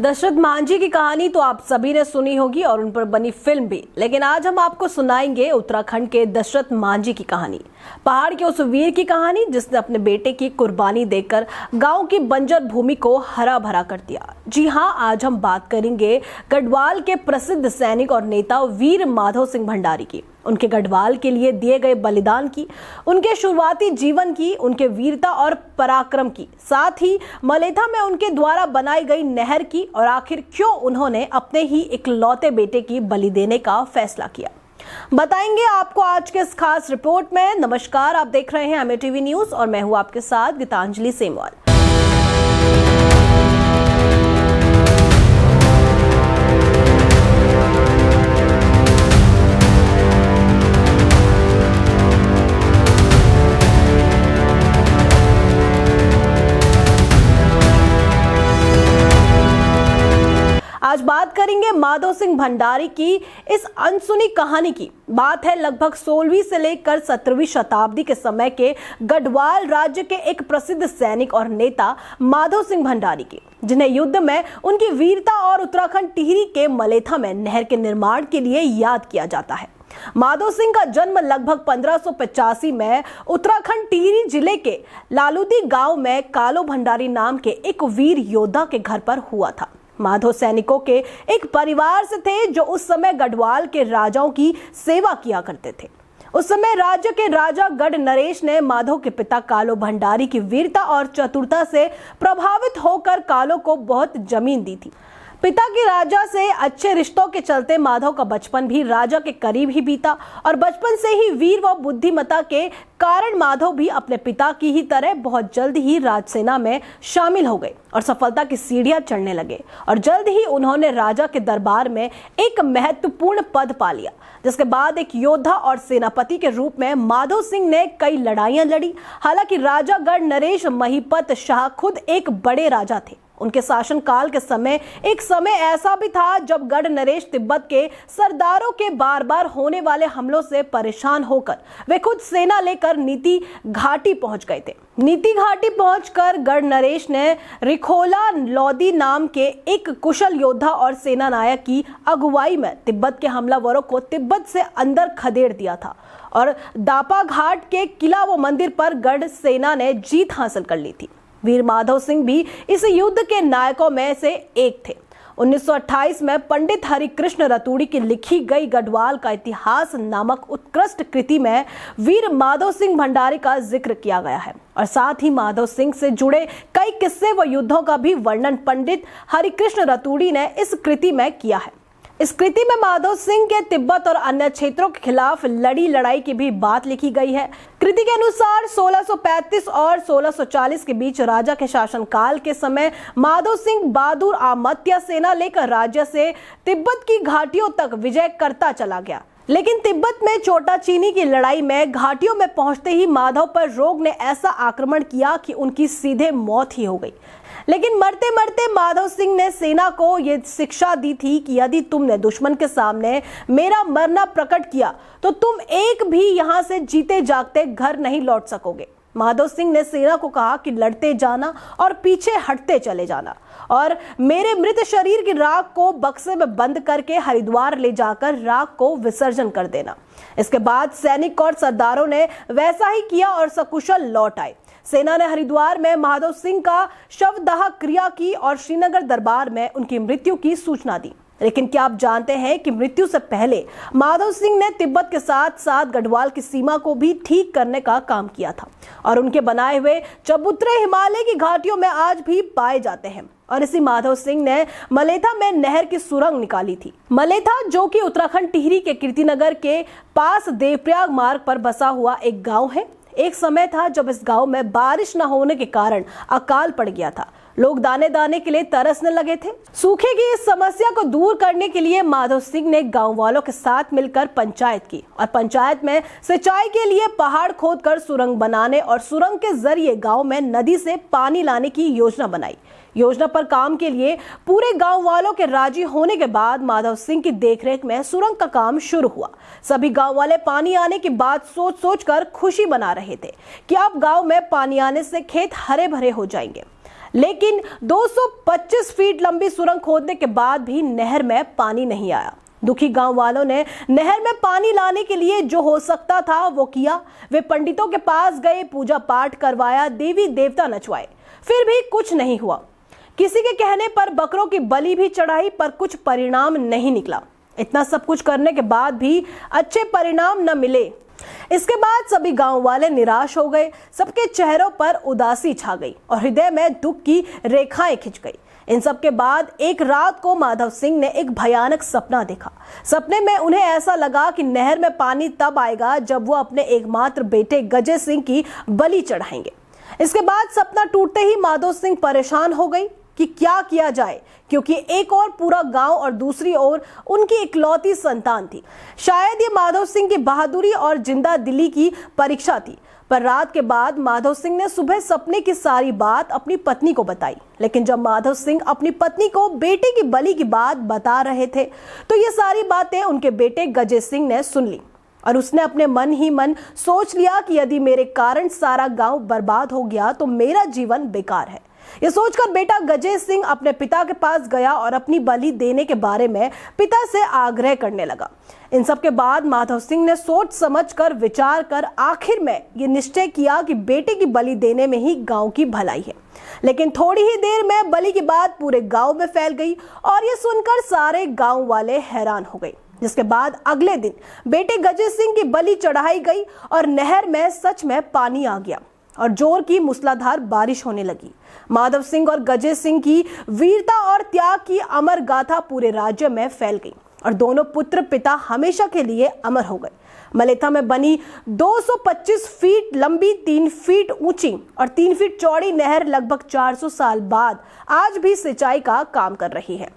दशरथ मांझी की कहानी तो आप सभी ने सुनी होगी और उन पर बनी फिल्म भी, लेकिन आज हम आपको सुनाएंगे उत्तराखंड के दशरथ मांझी की कहानी। पहाड़ के उस वीर की कहानी जिसने अपने बेटे की कुर्बानी देकर गांव की बंजर भूमि को हरा भरा कर दिया। जी हां, आज हम बात करेंगे गढ़वाल के प्रसिद्ध सैनिक और नेता वीर माधव सिंह भंडारी की, उनके गढ़वाल के लिए दिए गए बलिदान की, उनके शुरुआती जीवन की, उनके वीरता और पराक्रम की, साथ ही मलेथा में उनके द्वारा बनाई गई नहर की, और आखिर क्यों उन्होंने अपने ही इकलौते बेटे की बलि देने का फैसला किया, बताएंगे आपको आज के इस खास रिपोर्ट में। नमस्कार, आप देख रहे हैं एमएटीवी न्यूज और मैं हूं आपके साथ गीतांजलि सेमवाल। आज बात करेंगे माधव सिंह भंडारी की इस अनसुनी कहानी की। बात है लगभग 16वीं से लेकर 17वीं शताब्दी के समय के गढ़वाल राज्य के एक प्रसिद्ध सैनिक और नेता माधव सिंह भंडारी की, जिन्हें युद्ध में उनकी वीरता और उत्तराखंड टिहरी के मलेथा में नहर के निर्माण के लिए याद किया जाता है। माधव सिंह का जन्म लगभग 1585 में उत्तराखंड टिहरी जिले के लालूदी गांव में कालो भंडारी नाम के एक वीर योद्धा के घर पर हुआ था। माधव सैनिकों के एक परिवार से थे जो उस समय गढ़वाल के राजाओं की सेवा किया करते थे। उस समय राज्य के राजा गढ़ नरेश ने माधव के पिता कालो भंडारी की वीरता और चतुरता से प्रभावित होकर कालो को बहुत जमीन दी थी। पिता के राजा से अच्छे रिश्तों के चलते माधव का बचपन भी राजा के करीब ही बीता, और बचपन से ही वीर व बुद्धिमत्ता के कारण माधव भी अपने पिता की ही तरह बहुत जल्द ही राजसेना में शामिल हो गए और सफलता की सीढ़ियां चढ़ने लगे। और जल्द ही उन्होंने राजा के दरबार में एक महत्वपूर्ण पद पा लिया, जिसके बाद एक योद्धा और सेनापति के रूप में माधव सिंह ने कई लड़ाइयां लड़ी। हालांकि राजा गढ़ नरेश महिपत शाह खुद एक बड़े राजा थे। उनके शासनकाल के समय एक समय ऐसा भी था जब गढ़ नरेश तिब्बत के सरदारों के बार बार होने वाले हमलों से परेशान होकर वे खुद सेना लेकर नीति घाटी पहुंच गए थे। नीति घाटी पहुंचकर गढ़ नरेश ने रिखोला लोदी नाम के एक कुशल योद्धा और सेना नायक की अगुवाई में तिब्बत के हमलावरों को तिब्बत से अंदर खदेड़ दिया था, और दापा घाट के किला व मंदिर पर गढ़ सेना ने जीत हासिल कर ली थी। वीर माधव सिंह भी इस युद्ध के नायकों में से एक थे। 1928 में पंडित हरिकृष्ण रतूड़ी की लिखी गई गढ़वाल का इतिहास नामक उत्कृष्ट कृति में वीर माधव सिंह भंडारी का जिक्र किया गया है, और साथ ही माधव सिंह से जुड़े कई किस्से व युद्धों का भी वर्णन पंडित हरिकृष्ण रतूड़ी ने इस कृति में किया है। इस कृति में माधव सिंह के तिब्बत और अन्य क्षेत्रों के खिलाफ लड़ी लड़ाई की भी बात लिखी गई है। कृति के अनुसार 1635 और 1640 के बीच राजा के शासनकाल के समय माधव सिंह बहादुर आमत्या सेना लेकर राज्य से तिब्बत की घाटियों तक विजय करता चला गया, लेकिन तिब्बत में छोटा चीनी की लड़ाई में घाटियों में पहुंचते ही माधव पर रोग ने ऐसा आक्रमण किया कि उनकी सीधे मौत ही हो गई। लेकिन मरते मरते माधव सिंह ने सेना को यह शिक्षा दी थी कि यदि तुमने दुश्मन के सामने मेरा मरना प्रकट किया तो तुम एक भी यहां से जीते जागते घर नहीं लौट सकोगे। माधव सिंह ने सेना को कहा कि लड़ते जाना और पीछे हटते चले जाना, और मेरे मृत शरीर की राख को बक्से में बंद करके हरिद्वार ले जाकर राख को विसर्जन कर देना। इसके बाद सैनिक और सरदारों ने वैसा ही किया और सकुशल लौट आए। सेना ने हरिद्वार में माधव सिंह का शवदाह क्रिया की और श्रीनगर दरबार में उनकी मृत्यु की सूचना दी। लेकिन क्या आप जानते हैं कि मृत्यु से पहले माधव सिंह ने तिब्बत के साथ साथ गढ़वाल की सीमा को भी ठीक करने का काम किया था, और उनके बनाए हुए चबूतरे हिमालय की घाटियों में आज भी पाए जाते हैं। और इसी माधव सिंह ने मलेथा में नहर की सुरंग निकाली थी। मलेथा, जो कि उत्तराखंड टिहरी के कीर्तिनगर के पास देवप्रयाग मार्ग पर बसा हुआ एक गाँव है। एक समय था जब इस गांव में बारिश न होने के कारण अकाल पड़ गया था। लोग दाने दाने के लिए तरसने लगे थे। सूखे की इस समस्या को दूर करने के लिए माधव सिंह ने गांव वालों के साथ मिलकर पंचायत की, और पंचायत में सिंचाई के लिए पहाड़ खोदकर सुरंग बनाने और सुरंग के जरिए गांव में नदी से पानी लाने की योजना बनाई। योजना पर काम के लिए पूरे गांव वालों के राजी होने के बाद माधव सिंह की देखरेख में सुरंग का काम शुरू हुआ। सभी गांव वाले पानी आने की बात सोच सोचकर खुशी मना रहे थे कि अब गांव में पानी आने से खेत हरे भरे हो जाएंगे। लेकिन 225 फीट लंबी सुरंग खोदने के बाद भी नहर में पानी नहीं आया। दुखी गांव वालों ने नहर में पानी लाने के लिए जो हो सकता था वो किया। वे पंडितों के पास गए, पूजा पाठ करवाया, देवी देवता नचवाए, फिर भी कुछ नहीं हुआ। किसी के कहने पर बकरों की बलि भी चढ़ाई, पर कुछ परिणाम नहीं निकला। इतना सब कुछ करने के बाद भी अच्छे परिणाम न मिले। इसके बाद सभी गांव वाले निराश हो गए। सबके चेहरों पर उदासी छा गई और हृदय में दुख की रेखाएं खिंच गई। इन सब के बाद एक रात को माधव सिंह ने एक भयानक सपना देखा। सपने में उन्हें ऐसा लगा कि नहर में पानी तब आएगा जब वो अपने एकमात्र बेटे गजे सिंह की बलि चढ़ाएंगे। इसके बाद सपना टूटते ही माधव सिंह परेशान हो गई कि क्या किया जाए, क्योंकि एक और पूरा गांव और दूसरी ओर उनकी इकलौती संतान थी। शायद ये माधव सिंह की बहादुरी और जिंदा दिली की परीक्षा थी। पर रात के बाद माधव सिंह ने सुबह सपने की सारी बात अपनी पत्नी को बताई। लेकिन जब माधव सिंह अपनी पत्नी को बेटे की बलि की बात बता रहे थे तो ये सारी बातें उनके बेटे गजे सिंह ने सुन ली और उसने अपने मन ही मन सोच लिया कि यदि मेरे कारण सारा गांव बर्बाद हो गया तो मेरा जीवन बेकार है। ये सोचकर बेटा गजे सिंह अपने पिता के पास गया और अपनी बलि देने के बारे में पिता से आग्रह करने लगा। इन सब के बाद माधव सिंह ने सोच समझकर विचार कर आखिर में ये निश्चय किया कि बेटे की बलि देने में ही गांव की भलाई है। लेकिन थोड़ी ही देर में बलि की बात पूरे गांव में फैल गई और ये सुनकर सारे गांव वाले हैरान हो गए। जिसके बाद अगले दिन बेटे गजे सिंह की बलि चढ़ाई गई और नहर में सच में पानी आ गया और जोर की मूसलाधार बारिश होने लगी। माधव सिंह और गजे सिंह की वीरता और त्याग की अमर गाथा पूरे राज्य में फैल गई और दोनों पुत्र पिता हमेशा के लिए अमर हो गए। मलेथा में बनी 225 फीट लंबी, 3 फीट ऊंची और 3 फीट चौड़ी नहर लगभग 400 साल बाद आज भी सिंचाई का काम कर रही है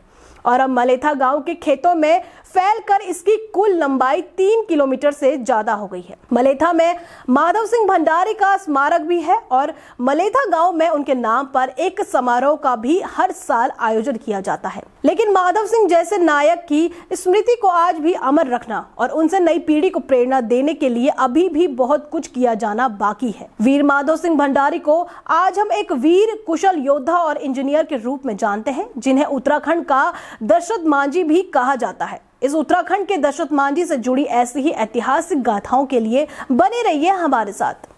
और अब मलेथा गांव के खेतों में फैलकर इसकी कुल लंबाई 3 किलोमीटर से ज्यादा हो गई है। मलेथा में माधव सिंह भंडारी का स्मारक भी है और मलेथा गांव में उनके नाम पर एक समारोह का भी हर साल आयोजन किया जाता है। लेकिन माधव सिंह जैसे नायक की स्मृति को आज भी अमर रखना और उनसे नई पीढ़ी को प्रेरणा देने के लिए अभी भी बहुत कुछ किया जाना बाकी है। वीर माधव सिंह भंडारी को आज हम एक वीर, कुशल योद्धा और इंजीनियर के रूप में जानते हैं, जिन्हें उत्तराखंड का दशरथ मांझी भी कहा जाता है। इस उत्तराखंड के दशरथ मांझी से जुड़ी ऐसी ही ऐतिहासिक गाथाओं के लिए बने रहिए हमारे साथ।